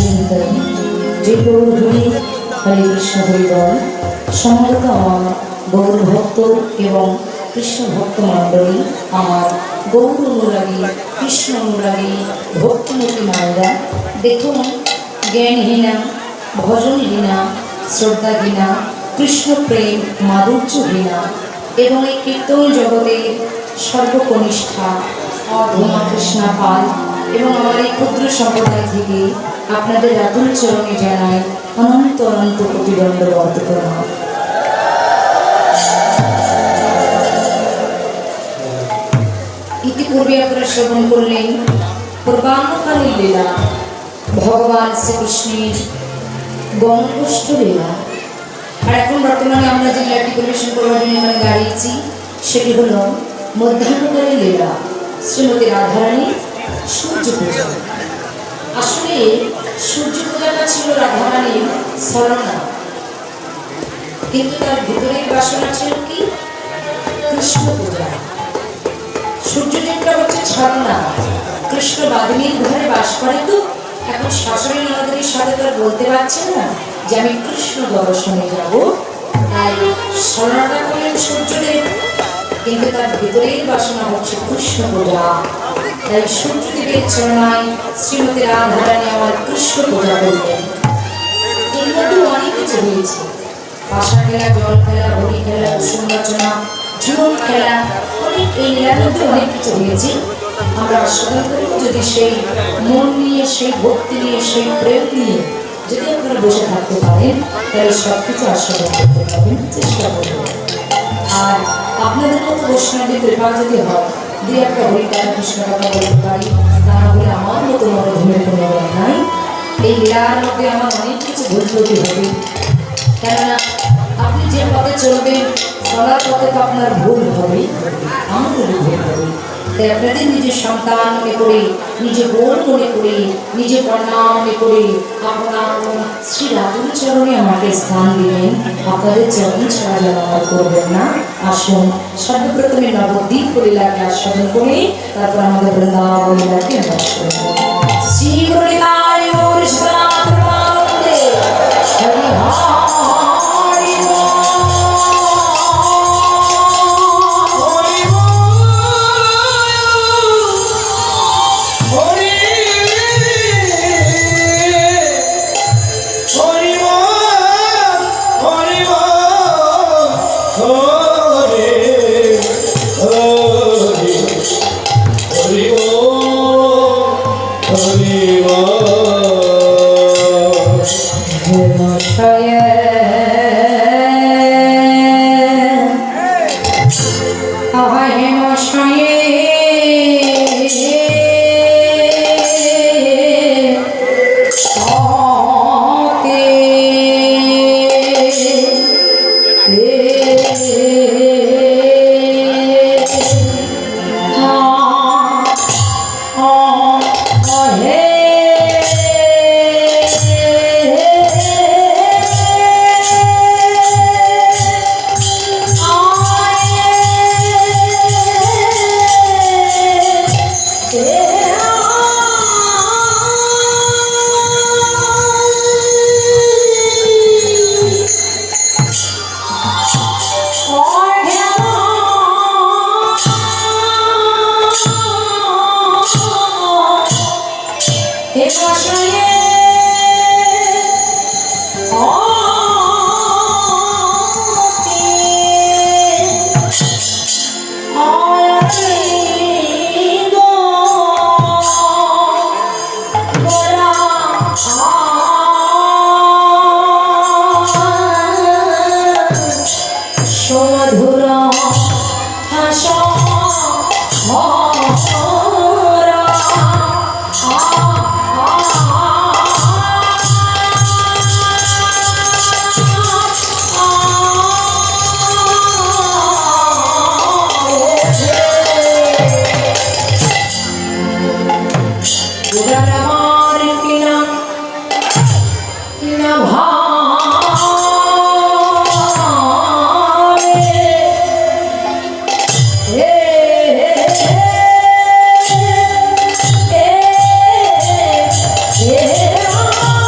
চিন্তন যে গৌরহরি হরে কৃষ্ণ হরিবল সমবেত আমার গৌর ভক্ত এবং কৃষ্ণ ভক্ত মণ্ডলী, আমার গৌর অনুরাগী কৃষ্ণ অনুরাগী ভক্তিমতী মায়েরা, দেখুন জ্ঞানহীনা ভজনহীনা শ্রদ্ধাহীনা কৃষ্ণ প্রেম মাধুর্যহীনা এবং এই কীর্তন জগতের সর্বকনিষ্ঠা অধমা কৃষ্ণা পাল এবং আমার এই ক্ষুদ্র সম্প্রদায় থেকে আপনাদের আতুল চরণে জানাই অনন্ত অনন্ত কোটি দণ্ডবত প্রণাম। ইতিপূর্বে আপনারা শ্রবণ করলেন পূর্বাহ্নকালীন লীলা, ভগবান শ্রীকৃষ্ণের গঙ্গোষ্ঠ লীলা। আর এখন বর্তমানে আমরা যে লীলাটি পরিবেশন করবার জন্য এখানে দাঁড়িয়েছি সেটি হল মধ্যাহ্নকালীন লীলা, শ্রীমতী রাধারানীর সূর্য পূজা। আসলে সূর্য পূজাটা ছিল রাধারানীর ছলনা, কিন্তু তার ভিতরের বাসনা ছিল কি কৃষ্ণ পূজা। সূর্যদেবটা হচ্ছে ছলনা, কৃষ্ণ বাদিনীর ঘরে বাস করে, তো এখন শাশুড়ি ননদের সাথে তারা বলতে পারছে না যে আমি কৃষ্ণ দর্শনে যাব, তাই ছলনাটা করলেন সূর্যদেব, কিন্তু তার ভিতরের বাসনা হচ্ছে কৃষ্ণ পূজা। তাই সূর্যদেবের চরণায় শ্রীমতী রাধারানী আমার কৃষ্ণ পূজা করলেন। এর মধ্যে অনেক কিছু হয়েছে, পাশা খেলা, জল খেলা, হোলি খেলা, কুসুম রচনা, জুন খেলা, অনেক এই লীলার মধ্যে অনেক কিছু হয়েছে। আমরা আস্বাদন করব যদি সেই মন নিয়ে, সেই ভক্তি নিয়ে, সেই প্রেম নিয়ে যদি আপনারা বসে থাকতে পারেন, তাহলে সব কিছু আস্বাদন করতে পারবেন, চেষ্টা করবেন। আর আপনাদের মতো বৈষ্ণবের কৃপা যদি হয়, দুই একটা হরিকার কৃষ্ণ কথা বলতে পারি, তা না বলে আমার মতো মনোধূমের কোনো নাই। এই লীলার মধ্যে আমার অনেক কিছু ভুল ত্রুটি হবে, কেননা আপনি যে পথে চলবেন চলার পথে তো আপনার ভুল হবে, আমাদেরও ভুল হবে। তাই আপনাদের নিজের সন্তান মনে করে, নিজে বোন মনে করে, নিজে কন্যা মনে করে আপনার শ্রী রাধুর চরণে আমাকে স্থান দিলেন। আপনাদের চরণ ছাড়া যেন আমার করবেন না। আসুন সর্বপ্রথমে নবদ্বীপ লীলাকে আস্বাদন করে তারপর আমাদের বৃন্দাবন লীলাকে আমরা শুনব। শ্রী হরিদায় গৌর সনাতন Yeah.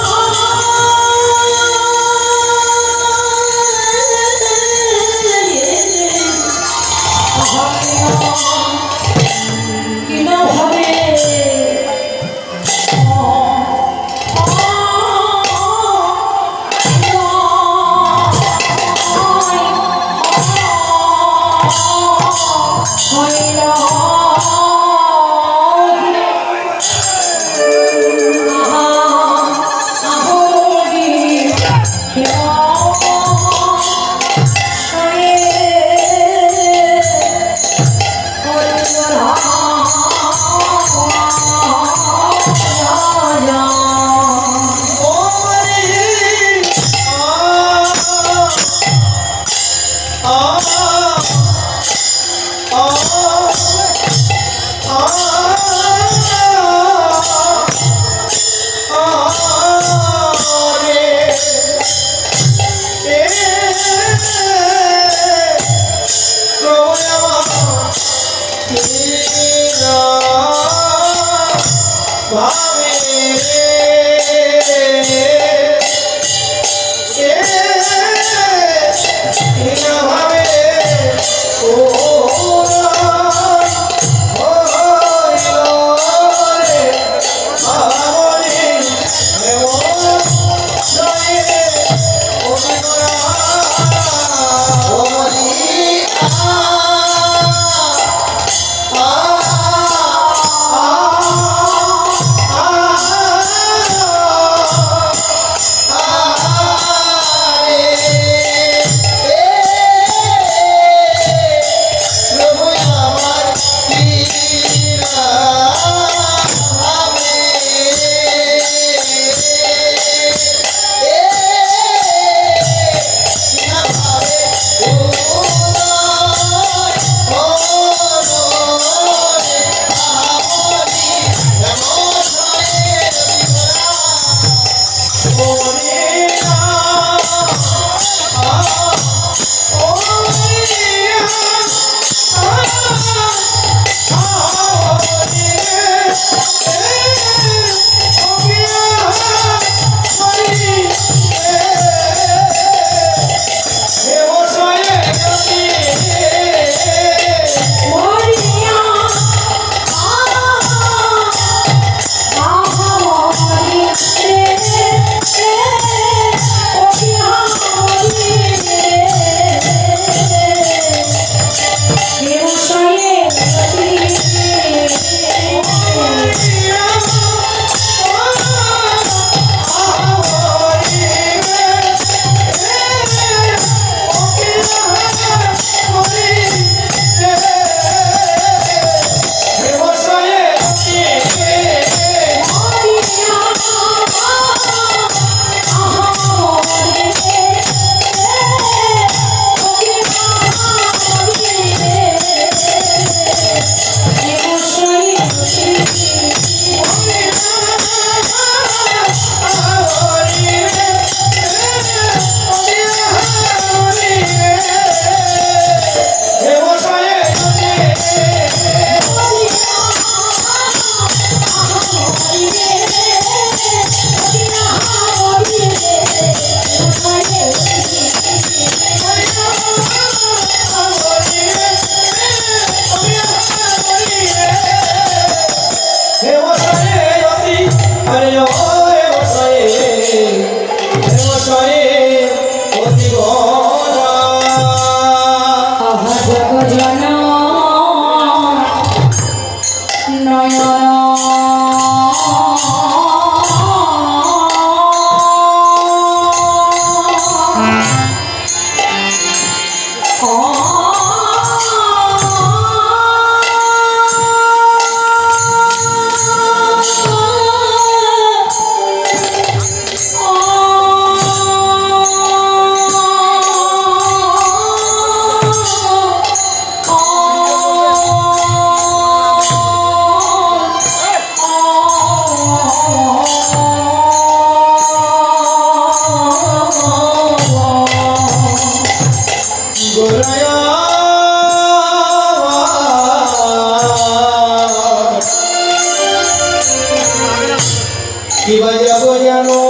কি বাজাবো জানো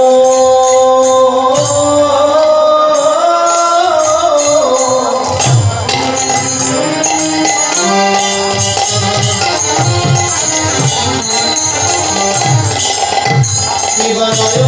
কি বানায়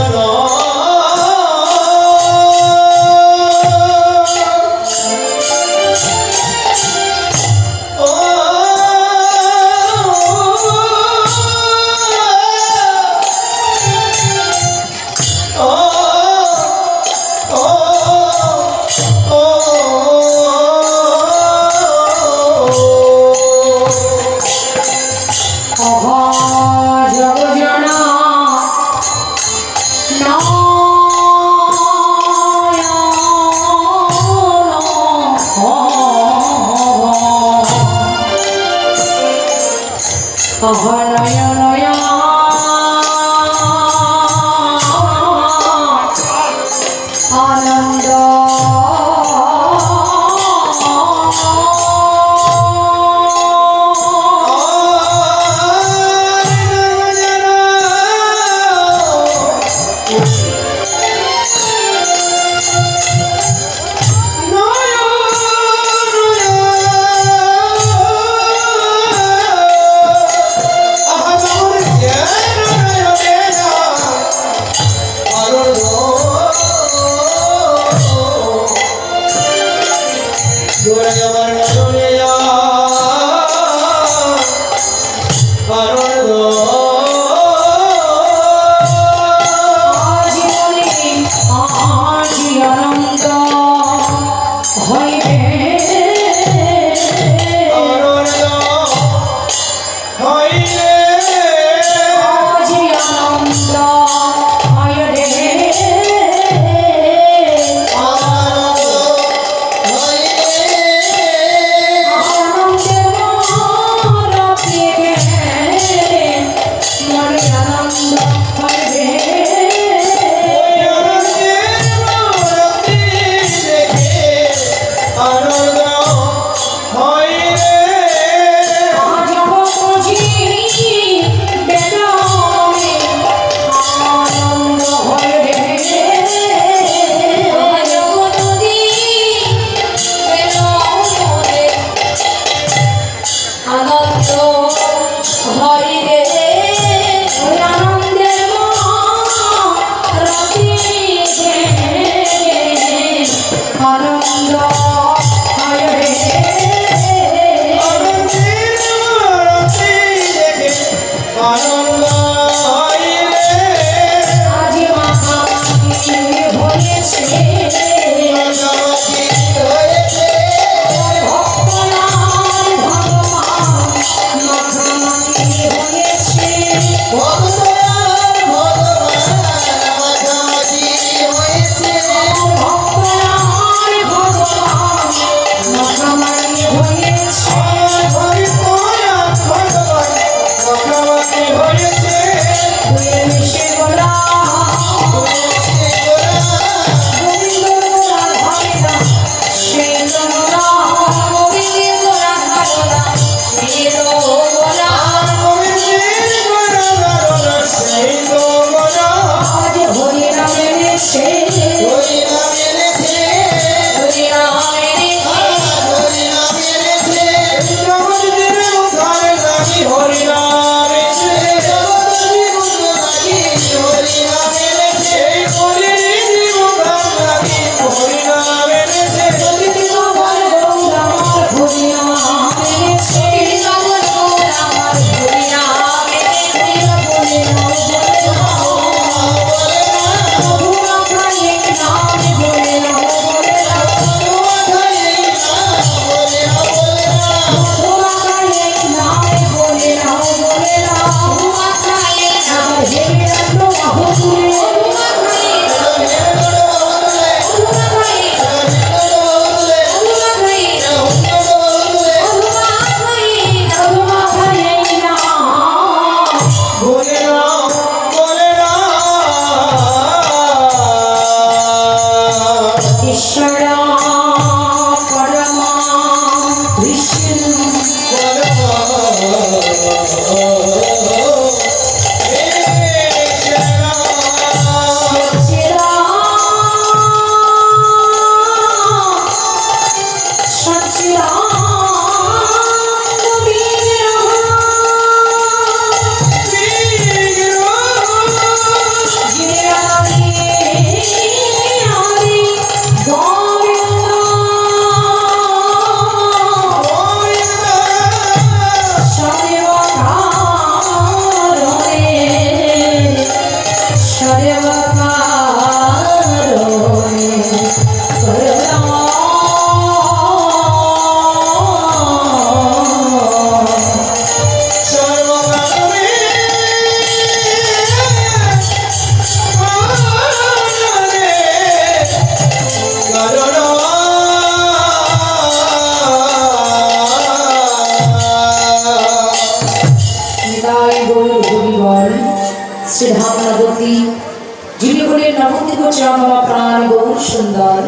নবদ্বীপ চাঁদমা প্রাণ গৌর সুন্দর,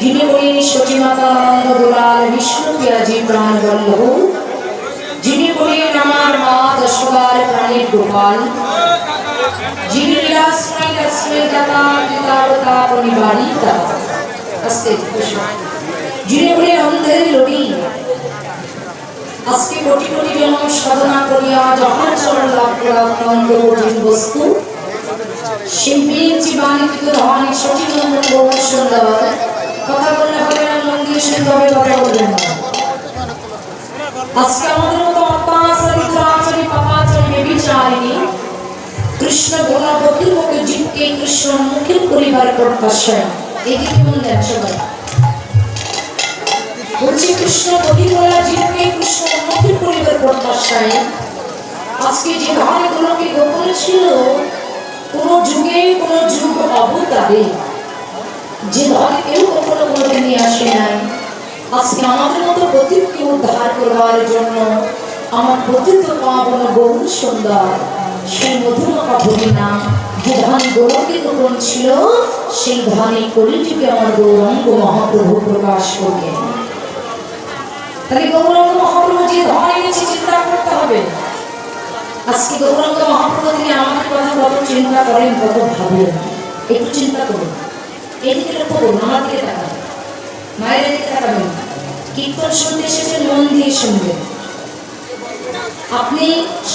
যিনি বলেন সতী মাতা আনন্দ দুলাল বিষ্ণু পিয়াজি প্রাণ বল্লভ, যিনি বলেন আমার মা যশোদার প্রাণের গোপাল, যিনি লীলাশ্রয় আশ্রয় দাতা পিতাবতা পরিবারিতা আস্তে যিনি বলেন অন্ধের লড়ি। আজকে কোটি কোটি জনম সাধনা করিয়া যাহার চরণ লাভ করা অত্যন্ত কঠিন বস্তু, সেই বীর জীবাণিত ধনী সঠিক গৌর সুন্দর। কথা বললে হবে না, মন দিয়ে শুনতে হবে, কথা বলবেন না। আজকে আমাদের মতো অত্যাচারী দুরাচারী পাপাচারী বেবিচারিণী কৃষ্ণ গুণবতীর মুখে জীবকে কৃষ্ণ মুখের পরিবার প্রত্যাশায় এদিকে মন দেন সবাই। বলছি কৃষ্ণ বলিবলা জীবকে কৃষ্ণ মুখের পরিবার প্রত্যাশায় আজকে যে ধনগুলোকে গোপনে ছিল কোন যুগে কোন যুগ অবতারে যে ধন কেউ কখনো কোনোদিন নিয়ে আসে নাই, আজকে আমাদের মতো পতিতকে উদ্ধার করবার জন্য আমার পতিত পাবন গৌর সুন্দর সেই মধুমা ভূমি নাম যে ধান গৌরকে গোপন ছিল, সেই ধানে কলিযুগে আমার গৌরাঙ্গ মহাপ্রভু প্রকাশ করলেন। তাহলে গৌরাঙ্গ মহাপ্রভু যে ধন এনেছে চিন্তা করতে হবে। আজকে গৌরাঙ্গ মহাপ্রভু তিনি আমাদের কথা কত চিন্তা করেন, কত ভাবেন, একটু চিন্তা করুন। এদিকে লক্ষ্য করুন, আমার দিকে তাকাবেন, মায়ের দিকে তাকাবেন। কীর্তন শুনতে এসেছেন, মন দিয়ে শুনবেন। আপনি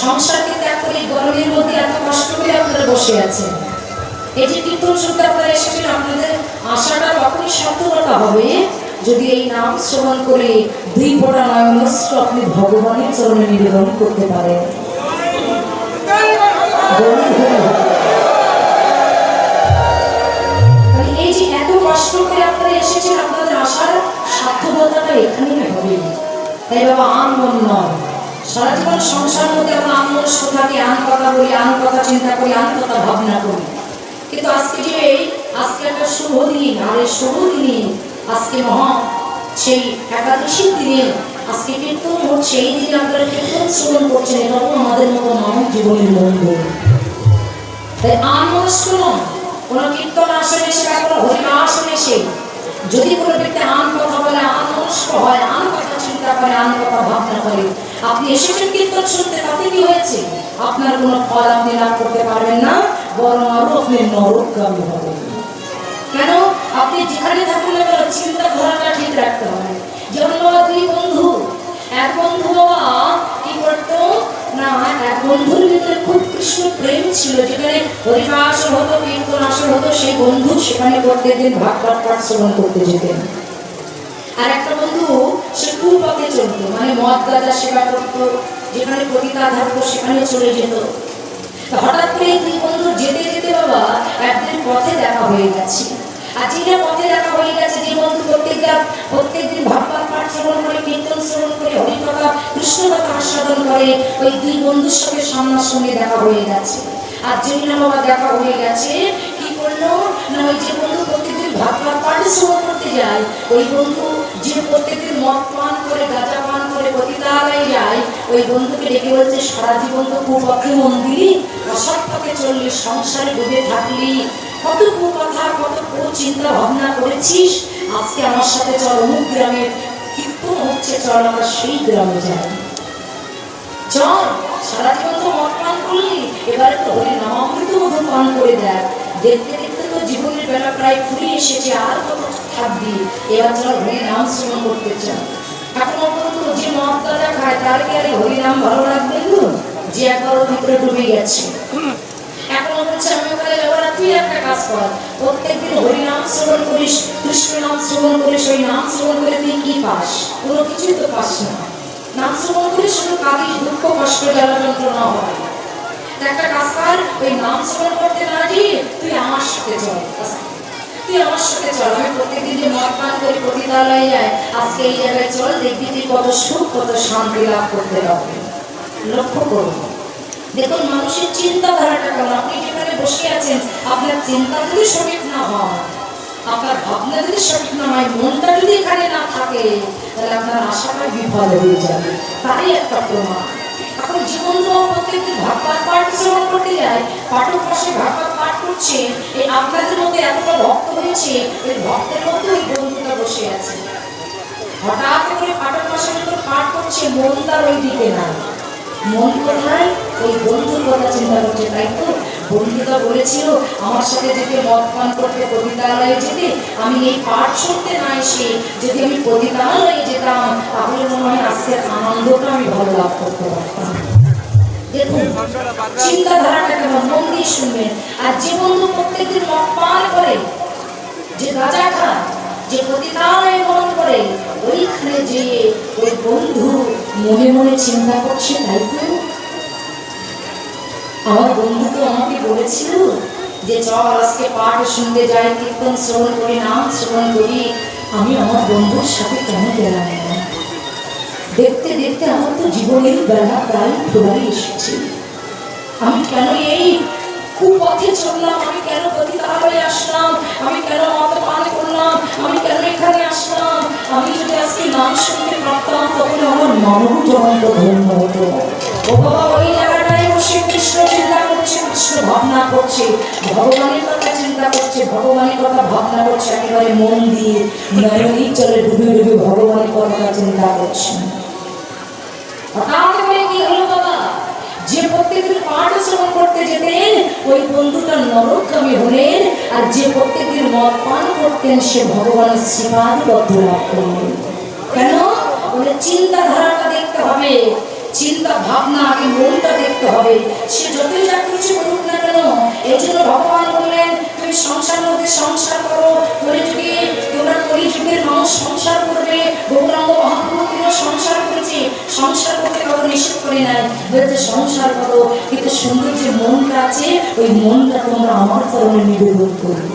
সংসারকে ত্যাগ করে গরমের মধ্যে এত কষ্ট করে আপনারা বসে আছেন, এই যে কীর্তন শুনতে আপনারা এসেছেন, আপনাদের আশাটা তখনই সার্থকতা হবে যদি এই নাম শ্রবণ করে 2 ফোঁটা নয়নস্র আপনি ভগবানের চরণে নিবেদন করতে পারেন। এই যে এত কষ্ট করে আপনারা এসেছেন, আপনাদের আশার সার্থকতাটা এখানেই হবে। তাই বাবা আন মন নয়, সারা জীবন সংসার মধ্যে আমরা আনমনস্ক থাকি, আন কথা বলি, আন কথা চিন্তা করি, আন কথা ভাবনা করি। কিন্তু আজকে একটা শুভ দিন, আর এই শুভ দিনে আজকে মহা সেই একাদশীর দিনে আজকে কীর্তন হচ্ছে, এই দিনে আপনারা কীর্তন শ্রবণ করছেন, এটাও আমাদের মতো মানব জীবনের মঙ্গল। তাই আনমনস্ক নয়, কোনো কীর্তন আসনে এসে বা কোনো হরিনাম আসনে এসে যদি কোনো ব্যক্তি আন কথা বলে, আনমনস্ক হয়, আন কথা চিন্তা করে, আন কথা ভাবনা করে, আপনি এসেছেন কীর্তন শুনতে, তাতে কি হয়েছে? আপনার কোনো ফল আপনি লাভ করতে পারবেন না, বরং আরো আপনি নরকগামী হবেন। কেন? আপনি যেখানে থাকুন না কেন চিন্তাধারাটা ঠিক রাখতে হবে। যেমন বাবা 2 বন্ধু, এক বন্ধু বাবা কি করতো না, এক বন্ধুর ভিতরে খুব কৃষ্ণ প্রেম ছিল, যেখানে হরিনাম আসর হতো, কীর্তন আসর হতো, সেই বন্ধু সেখানে প্রত্যেকদিন ভাগবত পাঠ শ্রবণ করতে যেতেন। আর একটা বন্ধু সে কুপথে চলতো, মানে মদ গাঁজা সেবা করতো, যেখানে পতিতা থাকতো সেখানে চলে যেত। হঠাৎ করে 2 বন্ধু যেতে যেতে বাবা একদিন পথে দেখা হয়ে গেছে। আর যেটা পথে দেখা হয়ে গেছে, যে বন্ধু প্রত্যেকদিন ভাগবত পাঠ শ্রবণ করে, কীর্তন শ্রবণ করে, হরিকথা কৃষ্ণ কথা আস্বাদন করে, ওই 2 বন্ধুর সঙ্গে সামনাসামনি দেখা হয়ে গেছে। আর যেদিন বাবা দেখা হয়ে গেছে, কি করলো না, ওই যে বন্ধু প্রত্যেকদিন ভাগবত পাঠ শ্রবণ করতে যায়, ওই বন্ধু যে প্রত্যেকদিন মদ পান করে, গাঁজা পান করে পতিতালয়ে যায়, ওই বন্ধুকে ডেকে বলছে, সারা জীবন তো কুপথে মন দিলি, অসৎ পথে চললি, সংসারে ডুবে থাকলি, কত কুকথা কত চিন্তা ভাবনা করেছিস, আজকে আমার সাথে চল, অমুক গ্রামের কীর্তন হচ্ছে, চল আমরা সেই গ্রামে যাই, চল। সারা জীবন তো মদ পান করলি, এবারে তো হরিনাম অমৃত মধু পান করে দেখ, দেখতে দেখতে তো জীবনের বেলা প্রায় ফুরিয়ে এসেছে, আর কত থাকবি, এবার চল হরিনাম শ্রবণ করতে চান। এখনো পর্যন্ত যে মদ গাঁজা খায় তার কি আর হরিনাম ভালো লাগবে? যে একবার ভিতরে ডুবে গেছে, এখনো বলছে আমি ওখানে যাবো না, তুই একটা কাজ কর, প্রত্যেকদিন হরিনাম শ্রবণ করিস, কৃষ্ণ নাম শ্রবণ করিস, ওই নাম শ্রবণ করে তুই কি পাস? কোনো কিছুই তো পাস না। নাম শ্রবণ করিস, শুধু কাঁদিস, দুঃখ কষ্ট জ্বালা যন্ত্রণা হয়। একটা কাজ কর, ওই নাম শ্রবণ করতে না গিয়ে তুই আমার সাথে চল, তুই আমার সাথে চল, আমি প্রত্যেকদিন যে মদ পান করি, পতিতালয়ে যায়, আজকে এই জায়গায় চল, দেখবি তুই কত সুখ কত শান্তি লাভ করতে পারবি। লক্ষ্য করুন, দেখুন মানুষের চিন্তাধারাটা কেমন। আপনি যেখানে বসে আছেন, আপনার চিন্তা যদি সঠিক না হয়, আপনার ভাবনা যদি সঠিক না হয়, মনটা যদি এখানে না থাকে, তাহলে আপনার আশাটা বিফল হয়ে যাবে। তারই একটা প্রমাণ। এখন জীবন প্রত্যেকদিন ভাগবত পাঠ শ্রবণ করতে যায়, পাঠক পাশে ভাগবত পাঠ করছে, এই আপনাদের মধ্যে এতটা ভক্ত হয়েছে, এই ভক্তের মধ্যে ওই বন্ধুটা বসে আছে। হঠাৎ করে পাঠক পাশে যখন পাঠ করছে, মন তার ওই দিকে না, মন কোথায়? ওই বন্ধুর কথা চিন্তা করছে। তাই তো বন্ধুটা বলেছিল আমার সাথে যেতে, মদ পান করতে, পতিতালয়ে যেতে, আমি এই পাঠ শুনতে না এসে যদি আমি পতিতালয়ে যেতাম, তাহলে মনে হয় আজকের আনন্দটা আমি ভালো লাভ করতে পারতাম। দেখুন চিন্তাধারাটা কেমন, মন দিয়ে শুনবেন। আর যে বন্ধু প্রত্যেকদিন মদ পান করে, যে গাঁজা খায়, যে পতিতালয়ে গমন করে, ওইখানে যে ওই বন্ধু মনে মনে চিন্তা করছে। তাই তো আমার বন্ধু তো আমাকে বলেছিল যে চল আজকে পাঠ শুনতে যাই, কীর্তন শ্রবণ করি, নাম শ্রবণ করি। আমি আমার বন্ধুর সাথে কেন গেলাম না? দেখতে দেখতে আমার তো জীবনের বেলা প্রায় ঘোরাই এসেছে। আমি কেন এই কুপথে চললাম? আমি কেন পতিতালয়ে আসলাম? আমি কেন মদ পান করলাম? আমি কেন এখানে আসলাম? আমি যদি আজকে নাম শুনতে পারতাম, তখন আমার মানব জগন্ত ধন্য হতো। ও বাবা, ওই জায়গাটায় বসে কৃষ্ণ চিন্তা করছে, কৃষ্ণ ভাবনা করছে, ভগবানের কথা চিন্তা করছে, ভগবানের কথা ভাবনা করছে, একেবারে মন দিয়ে নয়নী চলে ডুবে ডুবে ভগবানের কথা চিন্তা করছে। হঠাৎ করে কি হলো বাবা? যে প্রত্যেকদিন পাঠ শ্রবণ করতে যেতেন, ওই বন্ধুটা নরকগামী হলেন, আর যে প্রত্যেকদিন মদ পান করতেন, সে ভগবানের শ্রীপাদ পদ্ম লাভ করলেন। কেন? বলে চিন্তাধারাটা দেখতে হবে, চিন্তা ভাবনা, আগে মনটা দেখতে হবে। সে যতই যা কিছু বলুক না কেন, এই জন্য ভগবান বললেন তুমি সংসার মধ্যে সংসার করো। কলিযুগে তোমরা কলিযুগের মানুষ সংসার করবে। গৌরাঙ্গ মহাপ্রভু তিনি সংসার করেছে, সংসার করতে কারো নিষেধ করে নাই, বলেছে সংসার করো, কিন্তু সুন্দর যে মনটা আছে, ওই মনটা তোমরা আমার কারণে নিবেদন করবে।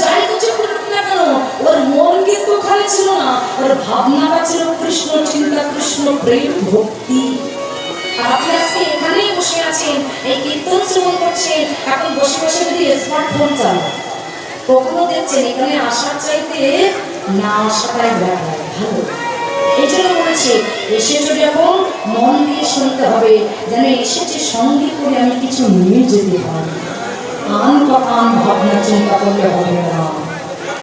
যাই কিছু করুক না কেন, ওর মন কিন্তু ওখানে ছিল না, ওর ভাবনাটা ছিল কৃষ্ণ চিন্তা, কৃষ্ণ প্রেম, ভক্তি। আর আপনি আজকে এখানেই বসে আছেন, এই কীর্তন শ্রবণ করছেন, এখন বসে বসে যদি স্মার্টফোন চালান, কখনো দেখছেন এখানে আসার চাইতে না আসাটাই ভালো। এই জন্য বলেছে এসেছো যখন মন দিয়ে শুনতে হবে, যেন এসেছে সঙ্গে করে আমি কিছু নিয়ে যেতে পারি। আন কথা ভাবনা চিন্তা করলে হবে না।